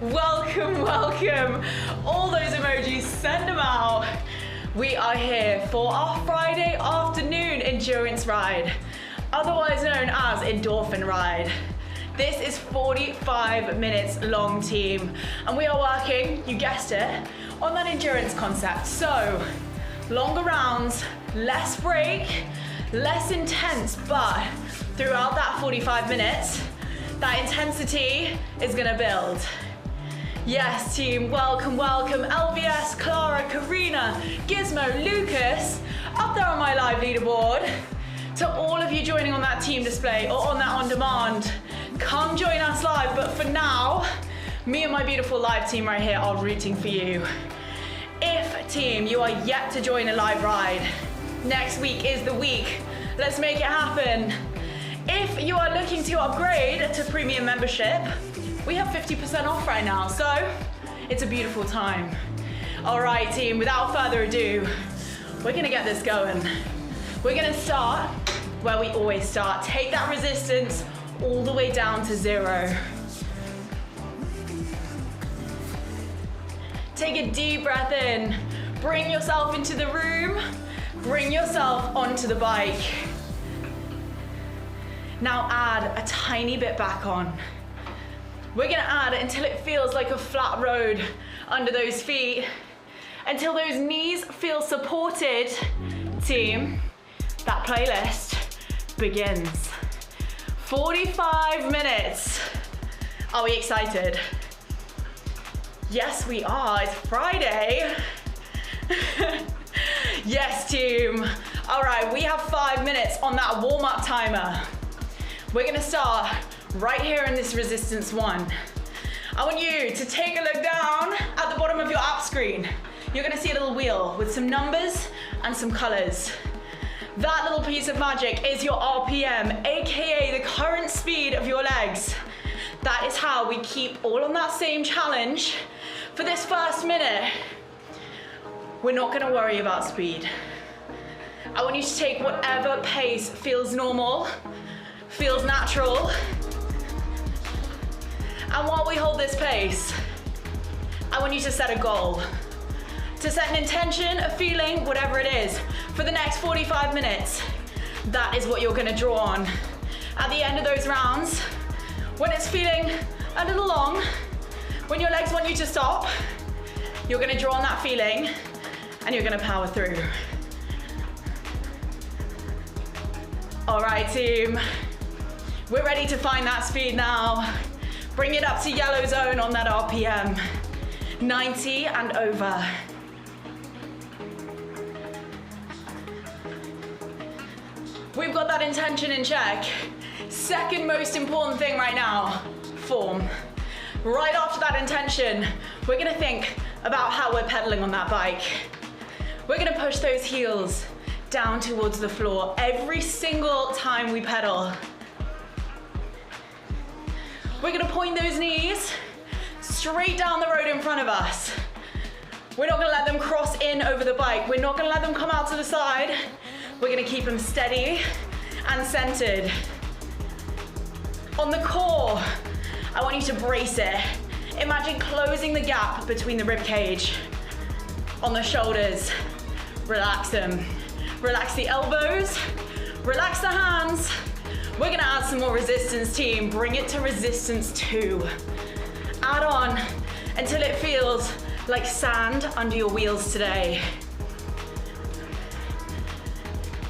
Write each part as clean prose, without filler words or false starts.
Welcome, welcome. All those emojis, send them out. We are here for our Friday afternoon endurance ride, otherwise known as endorphin ride. This is 45 minutes long, team, and we are working, you guessed it, on that endurance concept. So, longer rounds, less break, less intense, but throughout that 45 minutes, that intensity is gonna build. Yes, team, welcome, welcome. LVS, Clara, Karina, Gizmo, Lucas, up there on my live leaderboard. To all of you joining on that team display or on that on demand, come join us live. But for now, me and my beautiful live team right here are rooting for you. If, team, you are yet to join a live ride, next week is the week. Let's make it happen. If you are looking to upgrade to premium membership, we have 50% off right now, so it's a beautiful time. All right, team, without further ado, we're gonna get this going. We're gonna start where we always start. Take that resistance all the way down to 0. Take a deep breath in. Bring yourself into the room. Bring yourself onto the bike. Now add a tiny bit back on. We're gonna add until it feels like a flat road under those feet, until those knees feel supported, team. That playlist begins. 45 minutes. Are we excited? Yes, we are. It's Friday. Yes, team. All right, we have 5 minutes on that warm-up timer. We're gonna start right here in this resistance 1. I want you to take a look down at the bottom of your app screen. You're gonna see a little wheel with some numbers and some colors. That little piece of magic is your RPM, AKA the current speed of your legs. That is how we keep all on that same challenge for this first minute. We're not gonna worry about speed. I want you to take whatever pace feels normal, feels natural. And while we hold this pace, I want you to set a goal, to set an intention, a feeling, whatever it is, for the next 45 minutes. That is what you're gonna draw on. At the end of those rounds, when it's feeling a little long, when your legs want you to stop, you're gonna draw on that feeling and you're gonna power through. All right, team, we're ready to find that speed now. Bring it up to yellow zone on that RPM. 90 and over. We've got that intention in check. Second most important thing right now, form. Right after that intention, we're gonna think about how we're pedaling on that bike. We're gonna push those heels down towards the floor every single time we pedal. We're gonna point those knees straight down the road in front of us. We're not gonna let them cross in over the bike. We're not gonna let them come out to the side. We're gonna keep them steady and centered. On the core, I want you to brace it. Imagine closing the gap between the rib cage. On the shoulders, relax them. Relax the elbows, relax the hands. We're gonna add some more resistance, team. Bring it to resistance 2. Add on until it feels like sand under your wheels today.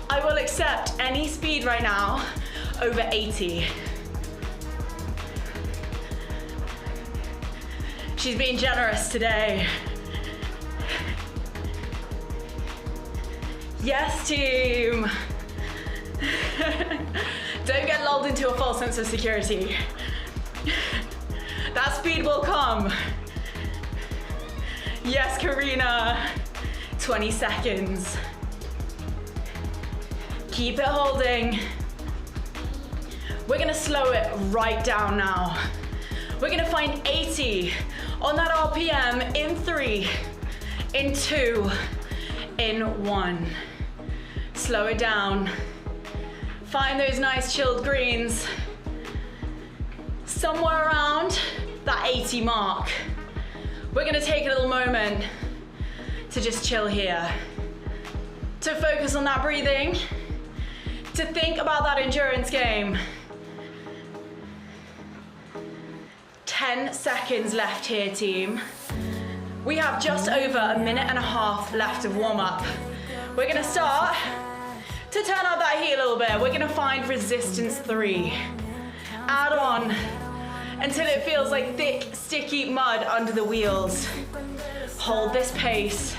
I will accept any speed right now over 80. She's being generous today. Yes, team. Don't get lulled into a false sense of security. That speed will come. Yes, Karina. 20 seconds. Keep it holding. We're gonna slow it right down now. We're gonna find 80 on that RPM in 3, in 2, in 1. Slow it down. Find those nice chilled greens. Somewhere around that 80 mark. We're gonna take a little moment to just chill here, to focus on that breathing, to think about that endurance game. 10 seconds left here, team. We have just over a minute and a half left of warm up. We're gonna start to turn up that heat a little bit. We're gonna find resistance 3. Add on until it feels like thick, sticky mud under the wheels. Hold this pace.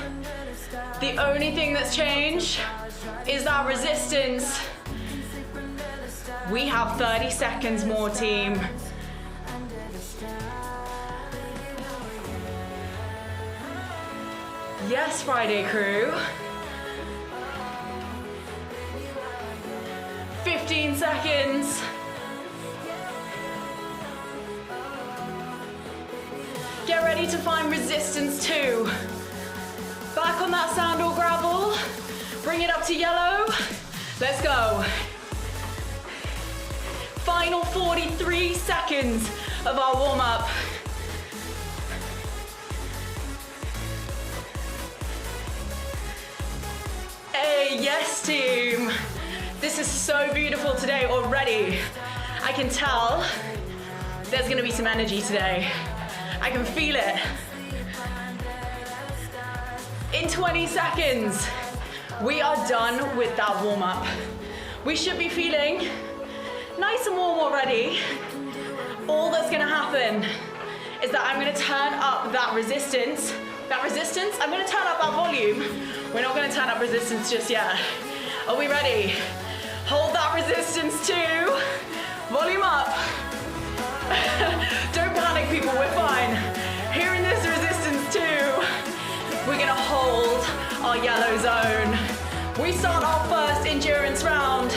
The only thing that's changed is that resistance. We have 30 seconds more, team. Yes, Friday crew. 15 seconds. Get ready to find resistance 2. Back on that sand or gravel. Bring it up to yellow. Let's go. Final 43 seconds of our warm-up. Hey, yes, team. This is so beautiful today already. I can tell there's gonna be some energy today. I can feel it. In 20 seconds, we are done with that warm-up. We should be feeling nice and warm already. All that's gonna happen is that I'm gonna turn up that resistance. I'm gonna turn up that volume. We're not gonna turn up resistance just yet. Are we ready? Hold that resistance 2. Volume up. Don't panic, people, we're fine. Here in this resistance 2, we're gonna hold our yellow zone. We start our first endurance round.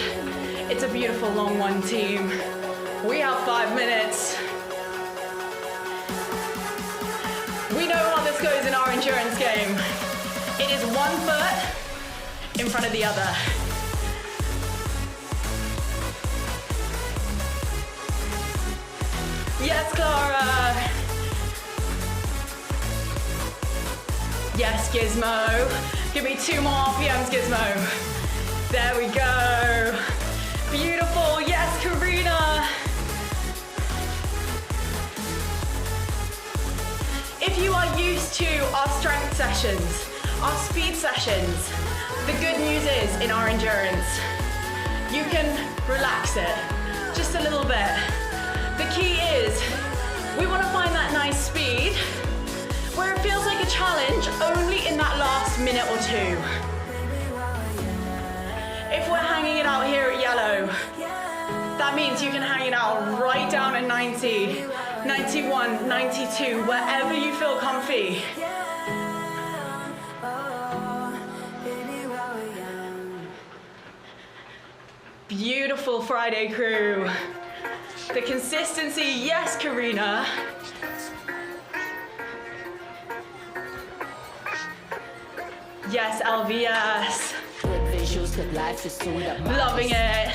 It's a beautiful long one, team. We have 5 minutes. We know how this goes in our endurance game. It is 1 foot in front of the other. Yes, Clara. Yes, Gizmo. Give me 2 more RPMs, Gizmo. There we go. Beautiful. Yes, Karina. If you are used to our strength sessions, our speed sessions, the good news is in our endurance, you can relax it just a little bit. The key is we want to find that nice speed where it feels like a challenge only in that last minute or 2. If we're hanging it out here at yellow, that means you can hang it out right down at 90, 91, 92, wherever you feel comfy. Beautiful Friday crew. The consistency, yes, Karina. Yes, LVS. Loving it.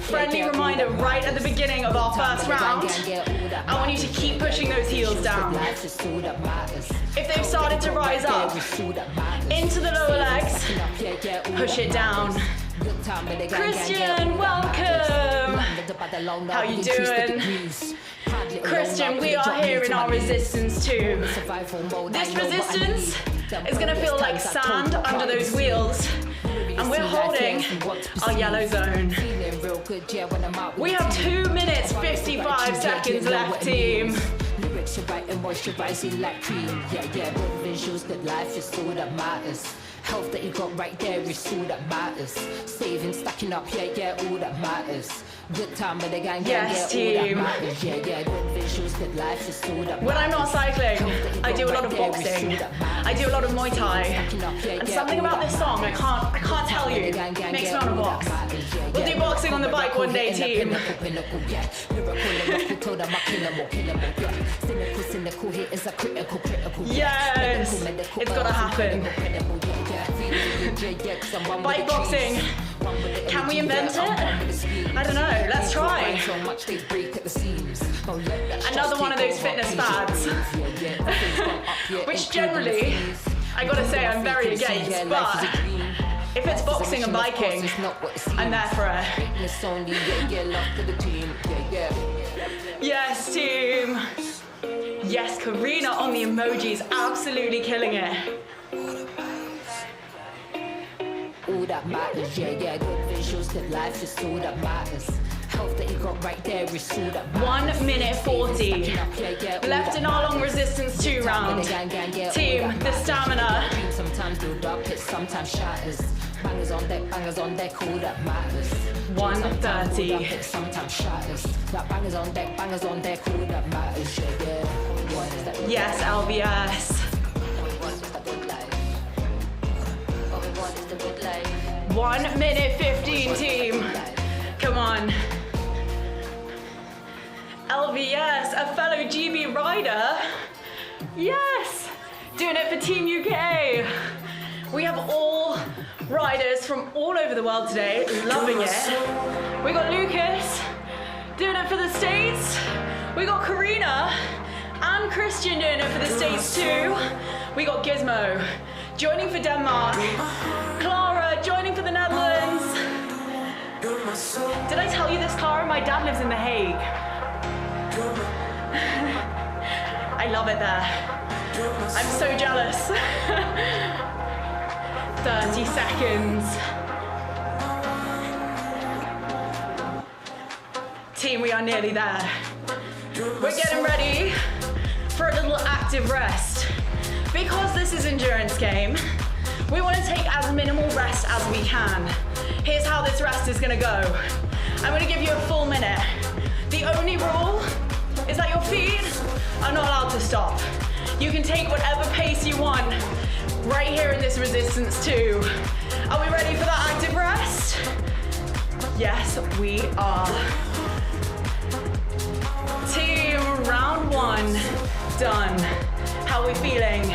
Friendly reminder right at the beginning of our first round. I want you to keep pushing those heels down. If they've started to rise up into the lower legs, push it down. Christian, welcome. How you doing? Christian, we are here in our resistance 2. This resistance is gonna feel like sand under those wheels, and we're holding our yellow zone. We have 2 minutes, 55 seconds left, team. Lyrics are right and moisturizing like cream. Yeah, good visuals, good life is all that matters. Health that you got right there is all that matters. Saving, stacking up, yeah, all that matters. Good time with the gang, yes, team. All that matters. Yeah, good visuals, good life is all that matters. When I'm not cycling, I do a lot of boxing. I do a lot of Muay Thai. And something about this song, I can't tell you, makes me want to box. We'll do boxing on the bike one day, team. Yes, it's gotta happen. Bike boxing Can we invent it? I don't know, let's try. Another one of those fitness fads, which generally, I gotta say, I'm very against, but if it's boxing and biking, I'm there for it. Yes, team. Yes, Karina on the emojis, absolutely killing it. All that matters, yeah, good visuals, good life is all that matters. Health that you got right there is all that matters. 1 minute 40. Left in our long resistance 2 round. Team, the stamina. Sometimes build up, it sometimes shatters. Bangers on deck, all that matters. 1:30. Sometimes shatters. That bangers on deck, all that matters, yeah. Yes, LVS. 1 minute 15, team. Come on. LVS, a fellow GB rider. Yes, doing it for Team UK. We have all riders from all over the world today, loving it. We got Lucas doing it for the States. We got Karina and Christian doing it for the States too. We got Gizmo joining for Denmark. Clara joining for the Netherlands. Did I tell you this, Clara? My dad lives in The Hague. I love it there. I'm so jealous. 30 seconds. Team, we are nearly there. We're getting ready for a little active rest. Because this is endurance game, we want to take as minimal rest as we can. Here's how this rest is gonna go. I'm gonna give you a full minute. The only rule is that your feet are not allowed to stop. You can take whatever pace you want right here in this resistance too. Are we ready for that active rest? Yes, we are. Team, round 1, done. How are we feeling?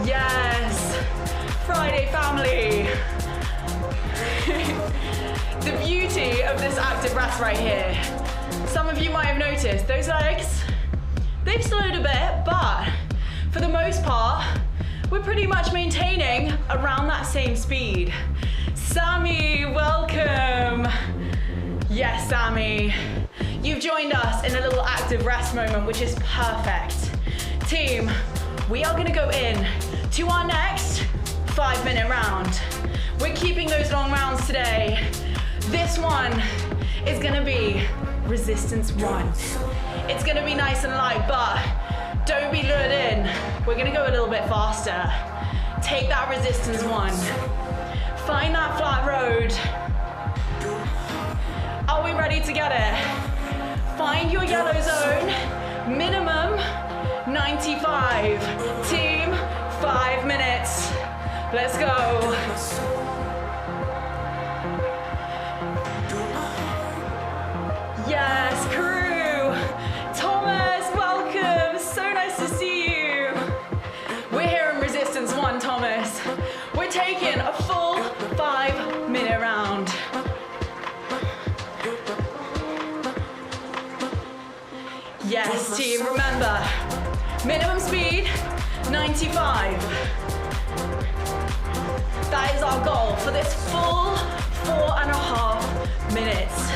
Yes, Friday family. The beauty of this active rest right here. Some of you might have noticed those legs, they've slowed a bit, but for the most part, we're pretty much maintaining around that same speed. Sammy, welcome. Yes, Sammy. You've joined us in a little active rest moment, which is perfect. Team, we are gonna go in to our next 5-minute round. We're keeping those long rounds today. This one is gonna be resistance 1. It's gonna be nice and light, but don't be lured in. We're gonna go a little bit faster. Take that resistance 1. Find that flat road. Are we ready to get it? Find your yellow zone. Minimum 95. Team, 5 minutes. Let's go. Yes, crew. Thomas, welcome. So nice to see you. We're here in resistance 1, Thomas. We're taking a full 5-minute round. Yes, team, remember, minimum speed, 95. That is our goal for this full 4.5 minutes.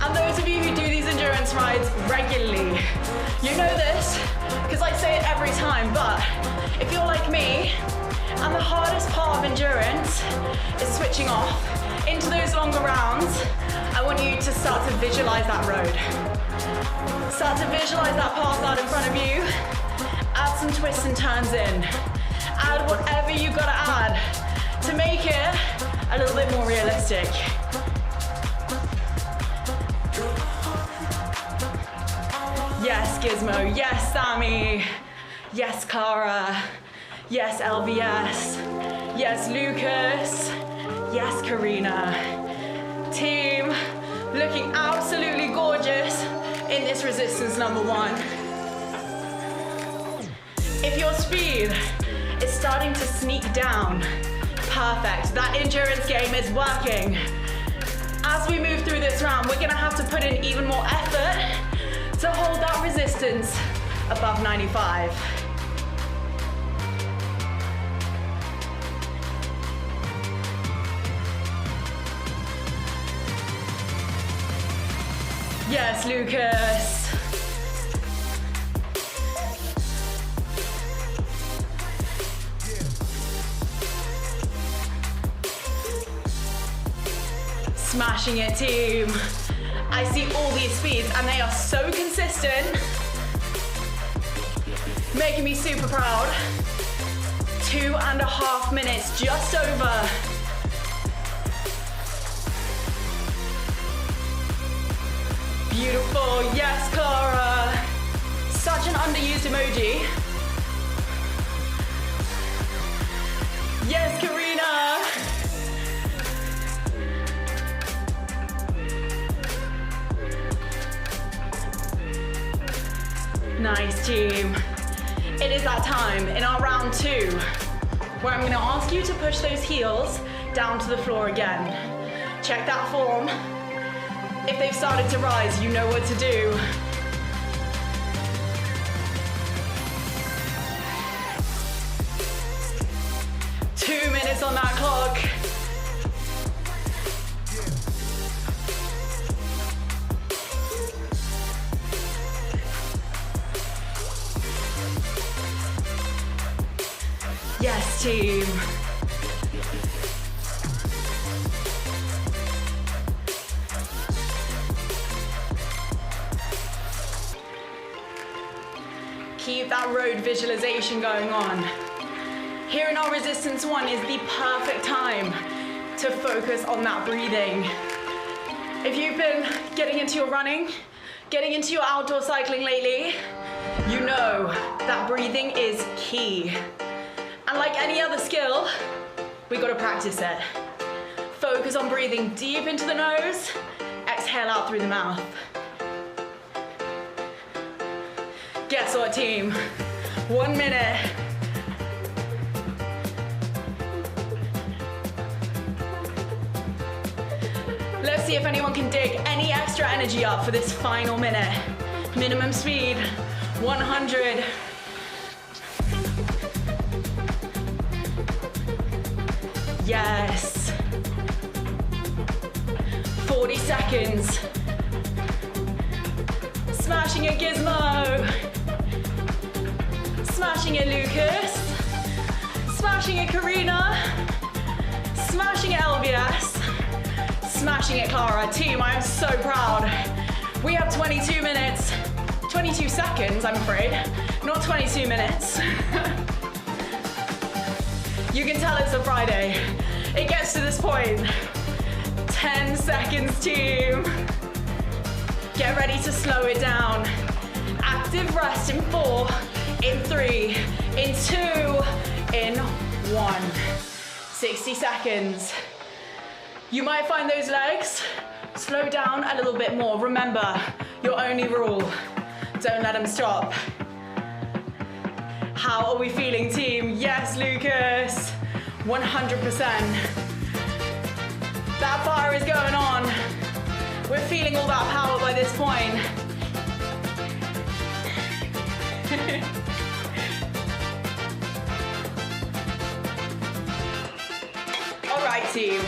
And those of you who do these endurance rides regularly, you know this, because I say it every time, but if you're like me, and the hardest part of endurance is switching off into those longer rounds, I want you to start to visualize that road. Start to visualize that path out in front of you. Add some twists and turns in. Add whatever you gotta add to make it a little bit more realistic. Yes, Gizmo. Yes, Sammy. Yes, Cara. Yes, LVS. Yes, Lucas. Yes, Karina. Team, looking absolutely gorgeous in this resistance number 1. If your speed is starting to sneak down. Perfect, that endurance game is working. As we move through this round, we're gonna have to put in even more effort to hold that resistance above 95. Yes, Lucas. Smashing it, team. I see all these speeds and they are so consistent. Making me super proud. 2.5 minutes, just over. Beautiful, yes, Clara. Such an underused emoji. Yes, Karina. Nice, team. It is that time in our round 2 where I'm gonna ask you to push those heels down to the floor again. Check that form. If they've started to rise, you know what to do. Two minutes on that clock. Yes, team. Keep that road visualization going on. Here in our resistance 1 is the perfect time to focus on that breathing. If you've been getting into your running, getting into your outdoor cycling lately, you know that breathing is key. And like any other skill, we gotta practice it. Focus on breathing deep into the nose, exhale out through the mouth. Guess what, team? 1 minute. Let's see if anyone can dig any extra energy up for this final minute. Minimum speed, 100. Yes. 40 seconds. Smashing it, Gizmo. Smashing it, Lucas. Smashing it, Karina. Smashing it, LVS. Smashing it, Clara. Team, I am so proud. We have 22 minutes, 22 seconds, I'm afraid. Not 22 minutes. You can tell it's a Friday. It gets to this point. 10 seconds, team. Get ready to slow it down. Active rest in 4, in 3, in 2, in 1. 60 seconds. You might find those legs slow down a little bit more. Remember, your only rule, don't let them stop. How are we feeling, team? Yes, Lucas, 100%. That fire is going on. We're feeling all that power by this point. All right, team.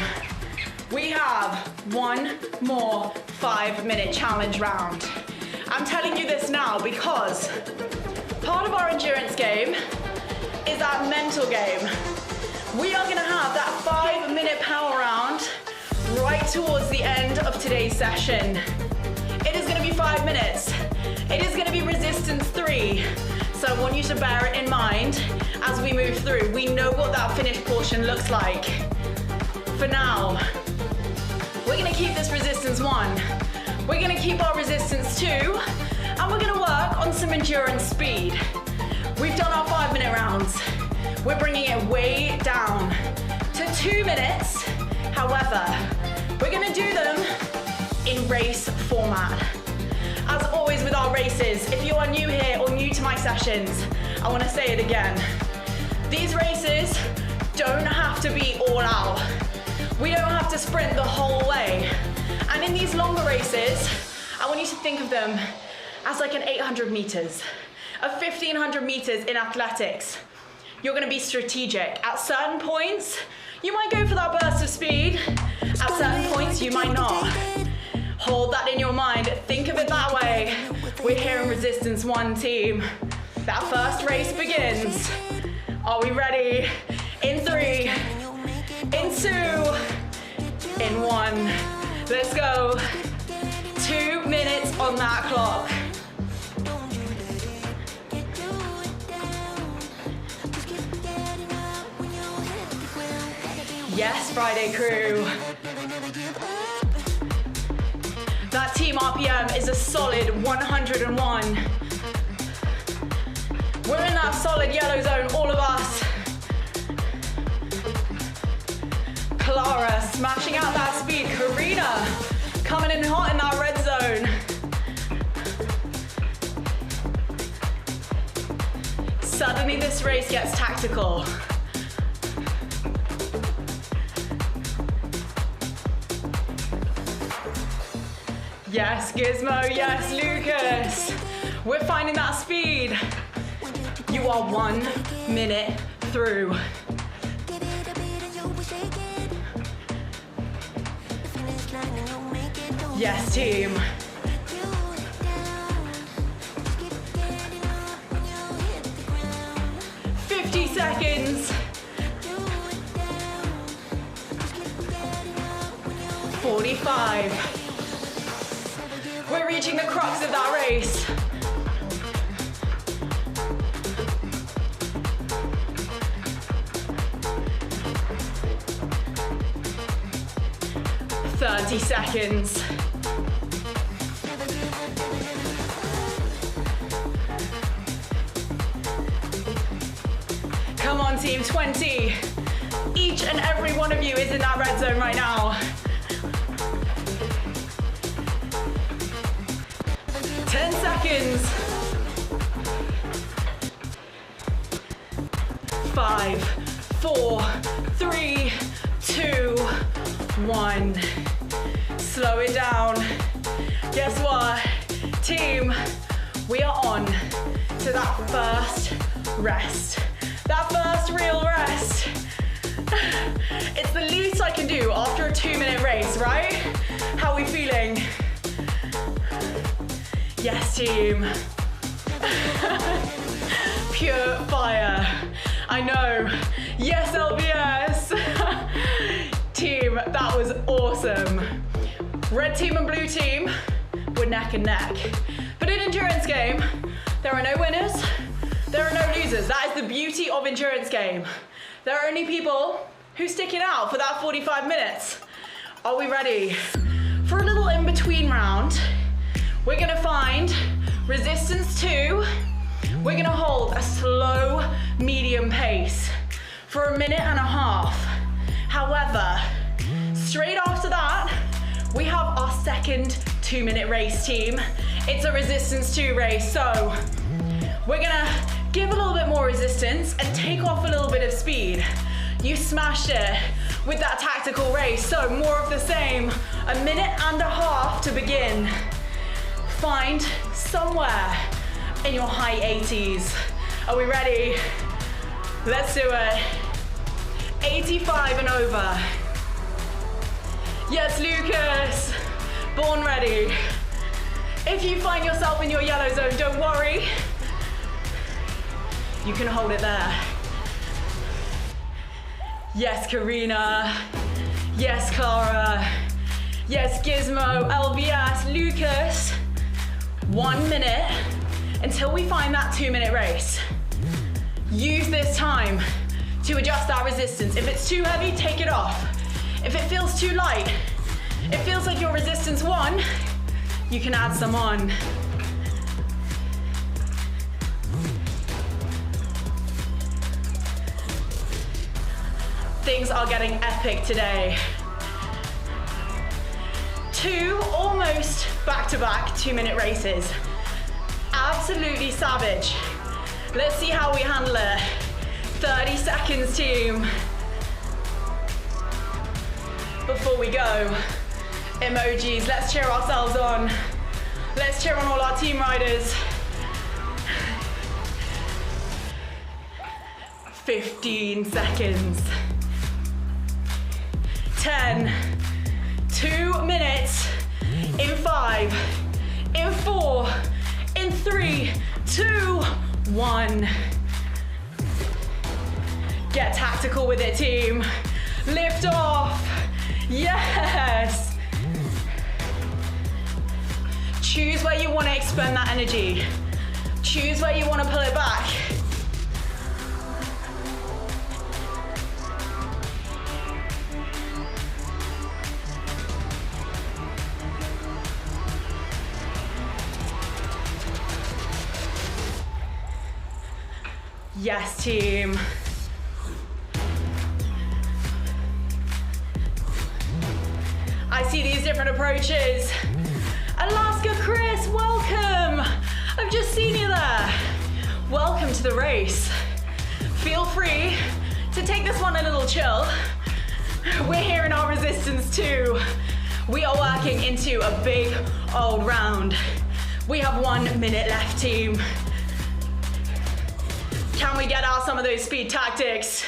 We have one more 5-minute challenge round. I'm telling you this now because part of our endurance game is that mental game. We are gonna have that 5-minute power round right towards the end of today's session. It is gonna be 5 minutes. It is gonna be resistance 3. So I want you to bear it in mind as we move through. We know what that finished portion looks like. For now, we're gonna keep this resistance 1. We're gonna keep our resistance 2, and we're gonna work on some endurance speed. We've done our 5-minute rounds. We're bringing it way down to 2 minutes. However, we're gonna do them in race format. As always with our races, if you are new here or new to my sessions, I wanna say it again. These races don't have to be all out. We don't have to sprint the whole way. And in these longer races, I want you to think of them as like an 800 meters, a 1500 meters in athletics. You're gonna be strategic. At certain points, you might go for that burst of speed. At certain points, you might not. Hold that in your mind. Think of it that way. We're here in Resistance 1 team. That first race begins. Are we ready? In 3, in 2, in 1. Let's go. 2 minutes on that clock. Yes, Friday crew. That team RPM is a solid 101. We're in that solid yellow zone, all of us. Clara smashing out that speed. Karina coming in hot in that red zone. Suddenly this race gets tactical. Yes, Gizmo, yes, Lucas. We're finding that speed. You are 1 minute through. Yes, team. Seconds. 45. We're reaching the crux of that race. Seconds. Come on, team, 20. Each and every one of you is in that red zone right now. 10 seconds. 5, 4, 3, 2, 1. Slow it down. Guess what? Team, we are on to that first rest. That first real rest. It's the least I can do after a 2-minute race, right? How are we feeling? Yes, team. Pure fire. I know. Yes, LBS. Team, that was awesome. Red team and blue team were neck and neck. But in endurance game, there are no winners, there are no losers. That is the beauty of endurance game. There are only people who stick it out for that 45 minutes. Are we ready? For a little in-between round, we're gonna find resistance 2. We're gonna hold a slow, medium pace for 1.5 minutes. However, straight after that, we have our second 2-minute race, team. It's a resistance 2 race, so we're gonna give a little bit more resistance and take off a little bit of speed. You smashed it with that tactical race, so more of the same. 1.5 minutes to begin. Find somewhere in your high 80s. Are we ready? Let's do it. 85 and over. Yes, Lucas. Born ready. If you find yourself in your yellow zone, don't worry. You can hold it there. Yes, Karina. Yes, Clara. Yes, Gizmo, LBS, Lucas. 1 minute until we find that 2-minute race. Use this time to adjust that resistance. If it's too heavy, take it off. If it feels too light, it feels like your resistance 1, you can add some on. Things are getting epic today. 2 almost back-to-back 2-minute races. Absolutely savage. Let's see how we handle it. 30 seconds, team. Before we go, emojis, let's cheer ourselves on. Let's cheer on all our team riders. 15 seconds. 10, 2 minutes, in 5, in 4, in 3, 2, 1. Get tactical with it, team. Lift off. Yes. Choose where you want to expend that energy. Choose where you want to pull it back. Yes, team. I see these different approaches. Alaska Chris, welcome. I've just seen you there. Welcome to the race. Feel free to take this one a little chill. We're here in our resistance too. We are working into a big old round. We have 1 minute left, team. Can we get out some of those speed tactics?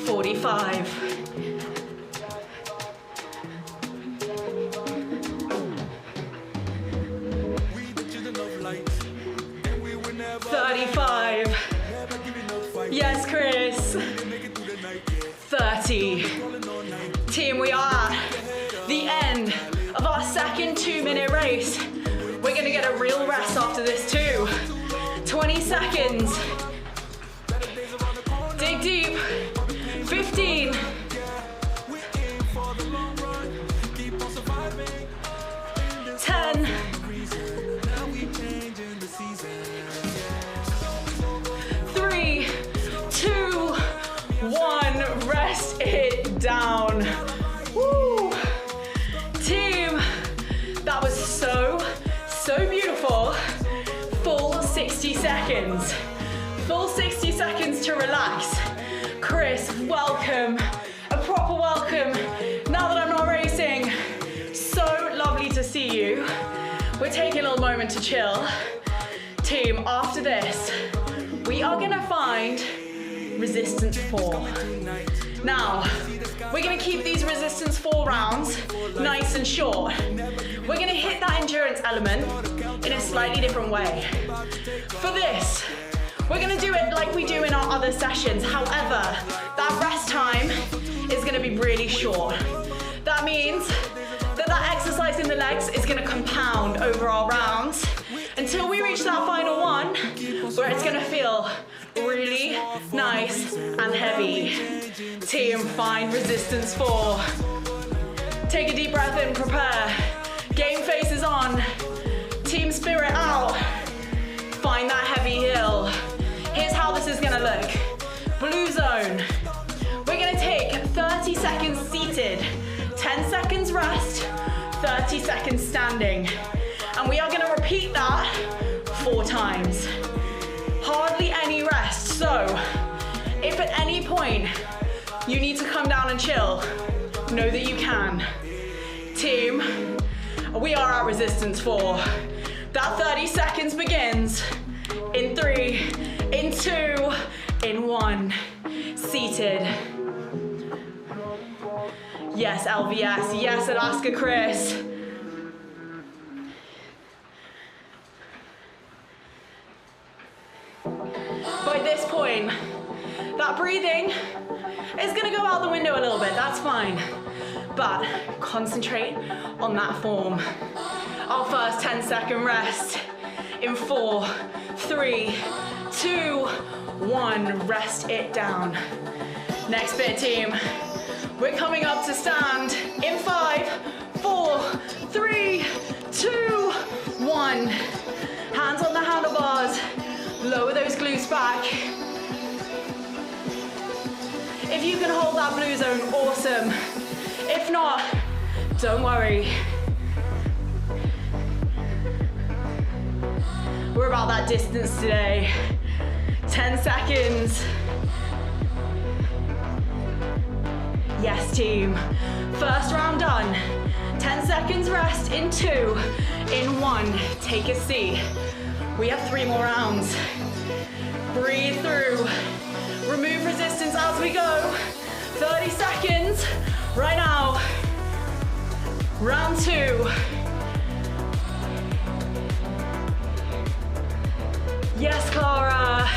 "45. 35. Yes, Chris. 30. Team, we are at the end of our second 2-minute race. We're gonna get a real rest after this too. 20 seconds. Dig deep. 15. 10. 3, 2, 1. Rest it down. Woo. Team, that was so beautiful. Full 60 seconds. Full 60 seconds to relax. Chris, welcome. A proper welcome. Now that I'm not racing, so lovely to see you. We're taking a little moment to chill. Team, after this, we are gonna find resistance 4. Now, we're gonna keep these resistance 4 rounds nice and short. We're gonna hit that endurance element in a slightly different way. For this, we're gonna do it like we do in our other sessions. However, that rest time is gonna be really short. That means that exercise in the legs is gonna compound over our rounds until we reach that final one where it's gonna feel really nice and heavy. Team, find resistance 4. Take a deep breath in, prepare. Game face is on. Team spirit out. Find that heavy heel. Here's how this is gonna look. Blue zone. We're gonna take 30 seconds seated, 10 seconds rest, 30 seconds standing. And we are gonna repeat that 4 times. Hardly any rest. So, if at any point you need to come down and chill, know that you can. Team, we are at resistance 4. That 30 seconds begins in 3, in 2, in 1. Seated. Yes, LVS. Yes, Alaska Chris. By this point, that breathing is gonna go out the window a little bit, that's fine. But concentrate on that form. Our first 10-second rest in 4, 3, 2, 1. Rest it down. Next bit, team. We're coming up to stand in 5, 4, 3, 2, 1. Hands on the handlebars. Lower those glutes back. If you can hold that blue zone, awesome. If not, don't worry. We're about that distance today. 10 seconds. Yes, team. First round done. 10 seconds rest in 2, in 1. Take a seat. We have 3 more rounds. Breathe through. Remove resistance as we go. 30 seconds right now. Round 2. Yes, Clara.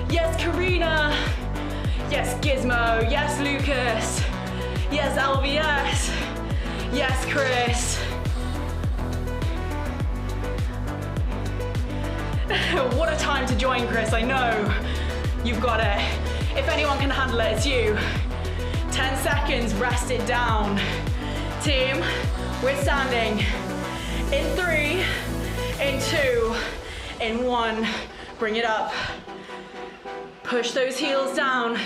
Yes, Karina. Yes, Gizmo. Yes, Lucas. Yes, LVS. Yes, Chris. What a time to join, Chris. I know. You've got it. If anyone can handle it, it's you. 10 seconds, rest it down. Team, we're standing. In 3, in 2, in 1. Bring it up. Push those heels down.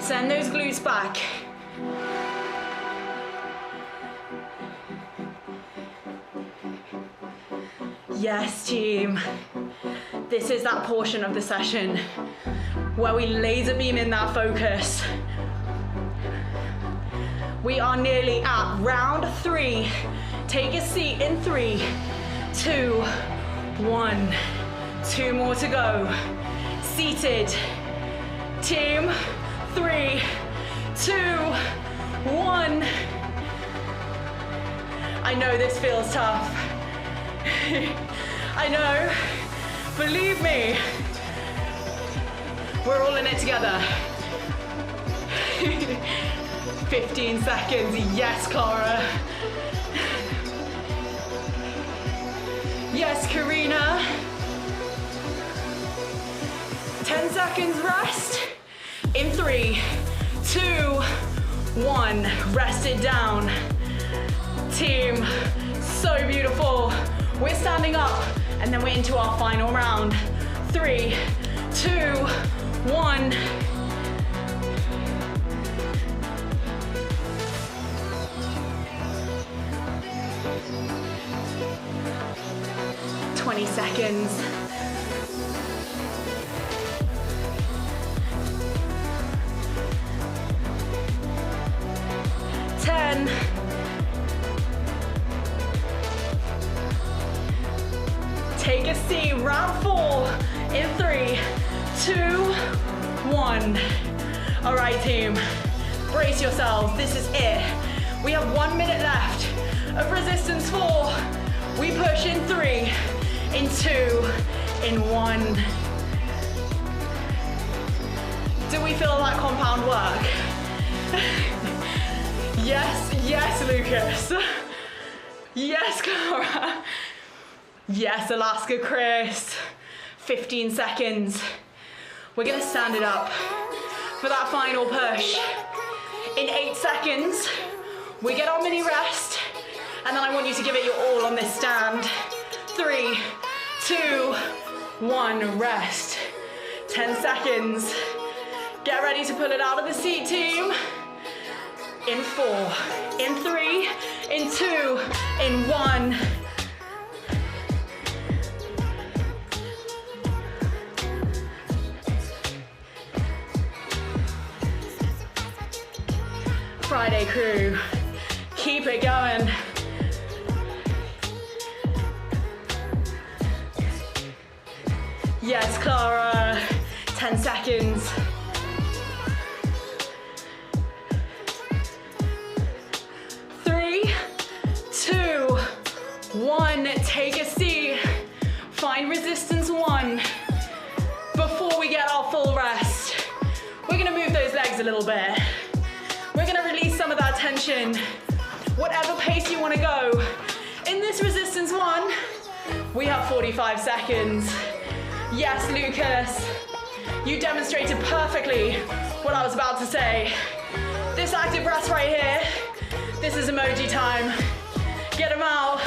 Send those glutes back. Yes, team. This is that portion of the session where we laser beam in that focus. We are nearly at round 3. Take a seat in 3, 2, 1. 2 more to go. Seated. Team, 3, 2, 1. I know this feels tough. I know. Believe me. We're all in it together. 15 seconds. Yes, Clara. Yes, Karina. 10 seconds rest. In 3, 2, 1. Rest it down. Team, so beautiful. We're standing up and then we're into our final round. 3, 2, 1. "20 seconds. "10. Take a seat, round 4, in 3, 2, 1. All right, team, brace yourselves, this is it. We have 1 minute left of resistance 4. We push in 3, in 2, in 1. Do we feel that compound work? Yes, yes, Lucas. Yes, Clara. Yes, Alaska Chris. 15 seconds. We're gonna stand it up for that final push. In 8 seconds, we get our mini rest, and then I want you to give it your all on this stand. 3, 2, 1, rest. 10 seconds. Get ready to pull it out of the seat, team. In 4, in 3, in 2, in 1. Friday crew, keep it going. Yes, Clara, 10 seconds. 3, 2, 1, take a seat. Find resistance 1 before we get our full rest. We're gonna move those legs a little bit. We're gonna release some of that tension, whatever pace you wanna go. In this resistance 1, we have 45 seconds. Yes, Lucas, you demonstrated perfectly what I was about to say. This active rest right here, this is emoji time. Get them out.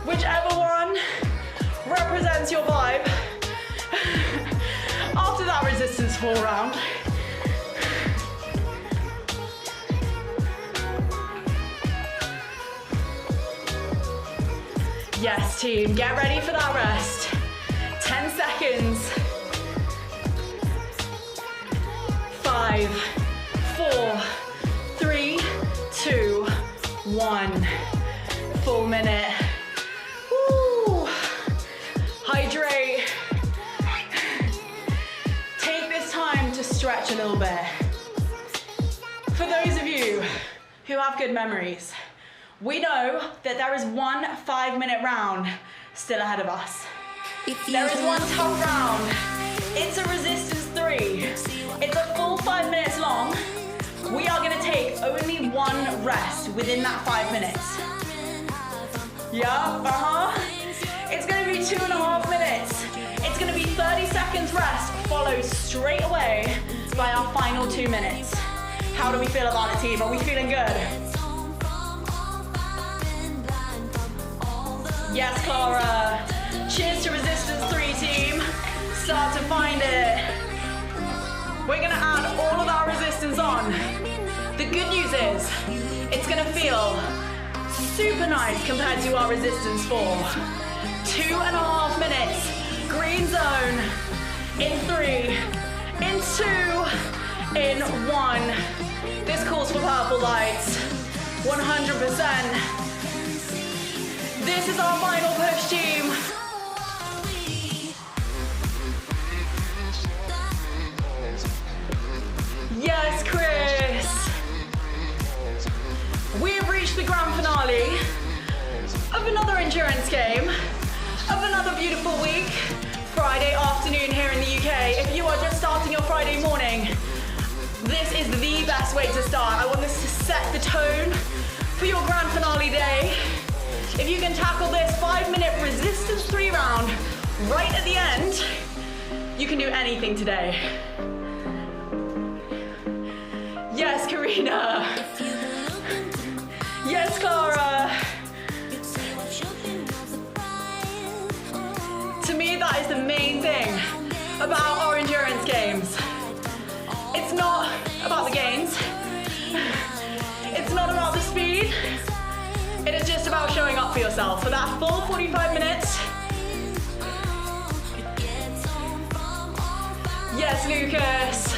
Whichever one represents your vibe. After that resistance 4 round, Yes, team, get ready for that rest. 10 seconds. 5, 4, 3, 2, 1. Full minute. Woo. Hydrate. Take this time to stretch a little bit. For those of you who have good memories, we know that there is one 5-minute round still ahead of us. There is one tough round. It's a resistance 3. It's a full 5 minutes long. We are gonna take only one rest within that 5 minutes. Yeah, It's gonna be 2.5 minutes. It's gonna be 30 seconds rest, followed straight away by our final 2 minutes. How do we feel about it, team? Are we feeling good? Yes, Clara. Cheers to resistance 3, team. Start to find it. We're gonna add all of our resistance on. The good news is, it's gonna feel super nice compared to our resistance 4. 2.5 minutes. Green zone. In 3, in 2, in 1. This calls for purple lights. 100%. This is our final push, team. Yes, Chris. We have reached the grand finale of another endurance game, of another beautiful week. Friday afternoon here in the UK. If you are just starting your Friday morning, this is the best way to start. I want this to set the tone for your grand finale day. If you can tackle this 5-minute resistance 3 round right at the end, you can do anything today. Yes, Karina. Yes, Clara. To me, that is the main thing about our endurance games. It's not about the gains. It's not about the speed. It is just about showing up for yourself for that full 45 minutes. Yes, Lucas.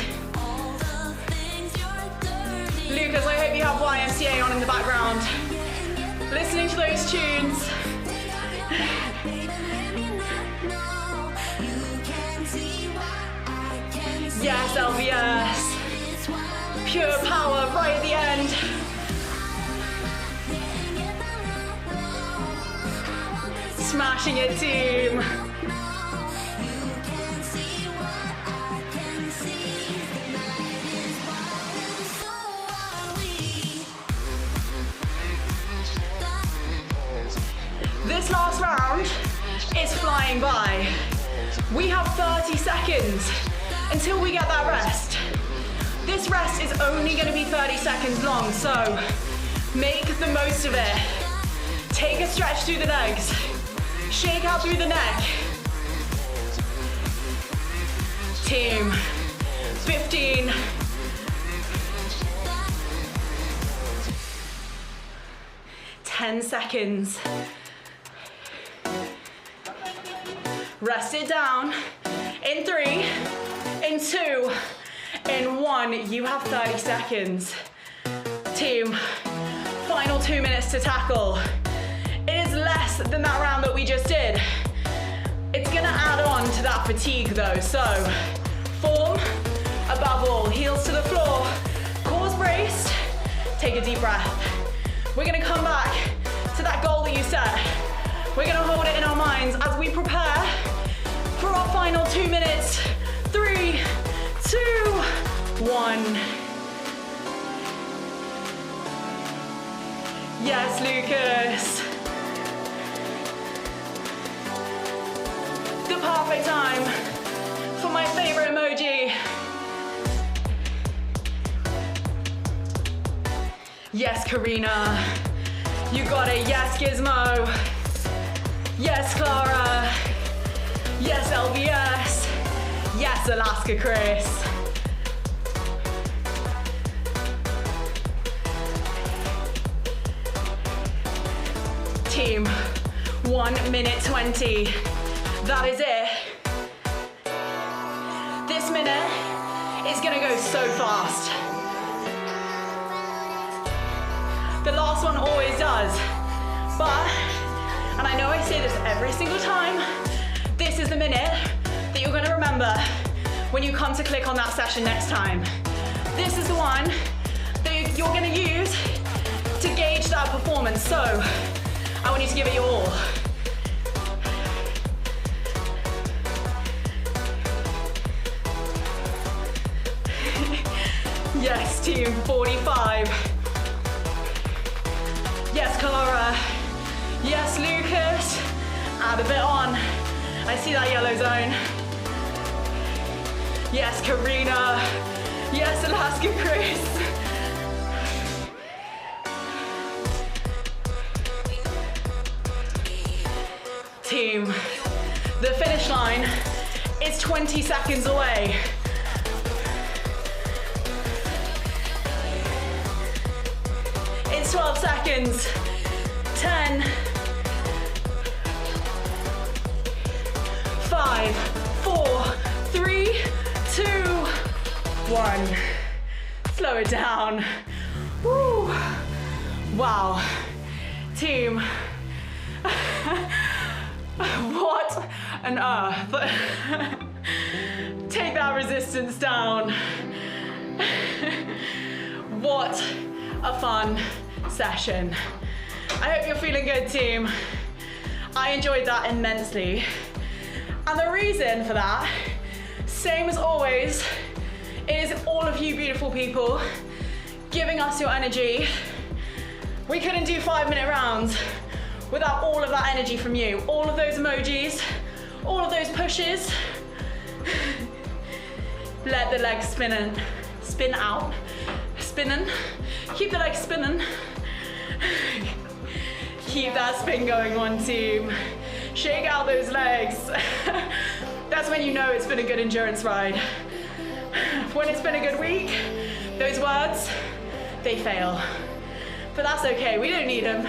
Lucas, I hope you have YMCA on in the background. Listening to those tunes. Yes, LVS. Pure power right at the end. Smashing it, team. This last round is flying by. We have 30 seconds until we get that rest. This rest is only going to be 30 seconds long, so make the most of it. Take a stretch through the legs. Shake out through the neck. Team, 15. Ten seconds. Rest it down. In 3, in 2, in 1. You have 30 seconds. Team, final 2 minutes to tackle. It is less than that round that we just did. It's gonna add on to that fatigue though, so form above all, heels to the floor, cores braced, take a deep breath. We're gonna come back to that goal that you set. We're gonna hold it in our minds as we prepare for our final 2 minutes. 3, 2, 1. Yes, Lucas. The perfect time for my favorite emoji. Yes, Karina. You got it. Yes, Gizmo. Yes, Clara. Yes, LVS. Yes, Alaska Chris. Team, 1 1 minute 20. That is it. This minute is gonna go so fast. The last one always does. But, and I know I say this every single time, this is the minute that you're gonna remember when you come to click on that session next time. This is the one that you're gonna use to gauge that performance. So, I want you to give it your all. Yes, team, 45. Yes, Clara. Yes, Lucas. Add a bit on. I see that yellow zone. Yes, Karina. Yes, Alaska Chris. Team, the finish line is 20 seconds away. It's 12 seconds. 10, 5, 4, 3, 2, 1. Slow it down. Woo. Wow. Team. What on earth? Take that resistance down. What a fun session. I hope you're feeling good, team. I enjoyed that immensely. And the reason for that, same as always, is all of you beautiful people giving us your energy. We couldn't do 5-minute rounds without all of that energy from you. All of those emojis, all of those pushes. Let the legs spin out, spinning. Keep the legs spinning. Keep that spin going, one team. Shake out those legs. That's when you know it's been a good endurance ride. When it's been a good week, those words, they fail. But that's okay, we don't need them.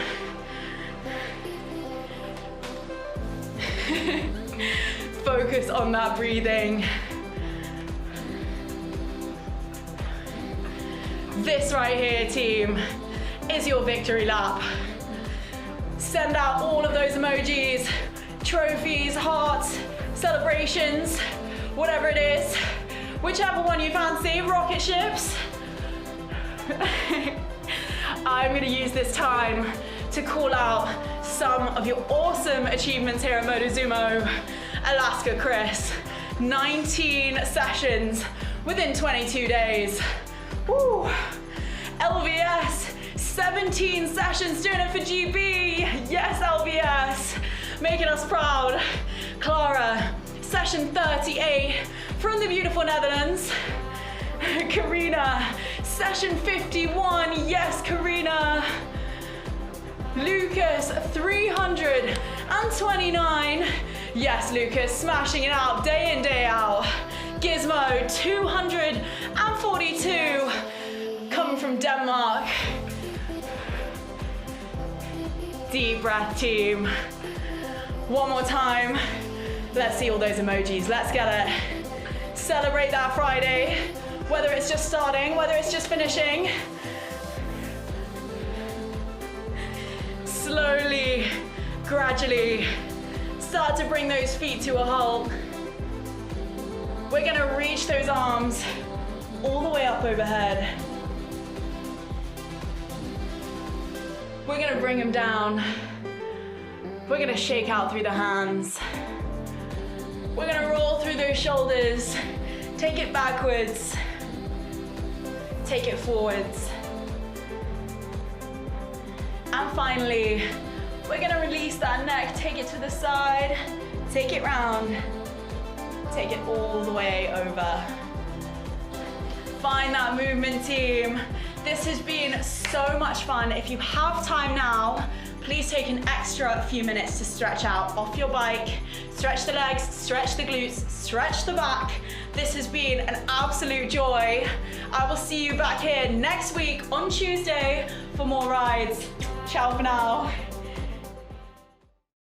Focus on that breathing. This right here, team, is your victory lap. Send out all of those emojis, trophies, hearts, celebrations, whatever it is, whichever one you fancy, rocket ships. I'm gonna use this time to call out some of your awesome achievements here at Motosumo. Alaska Chris, 19 sessions within 22 days. Woo. LVS, 17 sessions doing it for GB. Yes, LVS, making us proud. Clara, session 38 from the beautiful Netherlands. Karina, session 51. Yes, Karina. Lucas, 329. Yes, Lucas, smashing it out day in, day out. Gizmo, 242. Coming from Denmark. Deep breath, team. One more time. Let's see all those emojis. Let's get it. Celebrate that Friday, whether it's just starting, whether it's just finishing. Slowly, gradually, start to bring those feet to a halt. We're gonna reach those arms all the way up overhead. We're gonna bring them down. We're gonna shake out through the hands. We're gonna roll through those shoulders. Take it backwards. Take it forwards. And finally, we're gonna release that neck. Take it to the side. Take it round. Take it all the way over. Find that movement, team. This has been so much fun. If you have time now, please take an extra few minutes to stretch out off your bike. Stretch the legs, stretch the glutes, stretch the back. This has been an absolute joy. I will see you back here next week on Tuesday for more rides. Ciao for now.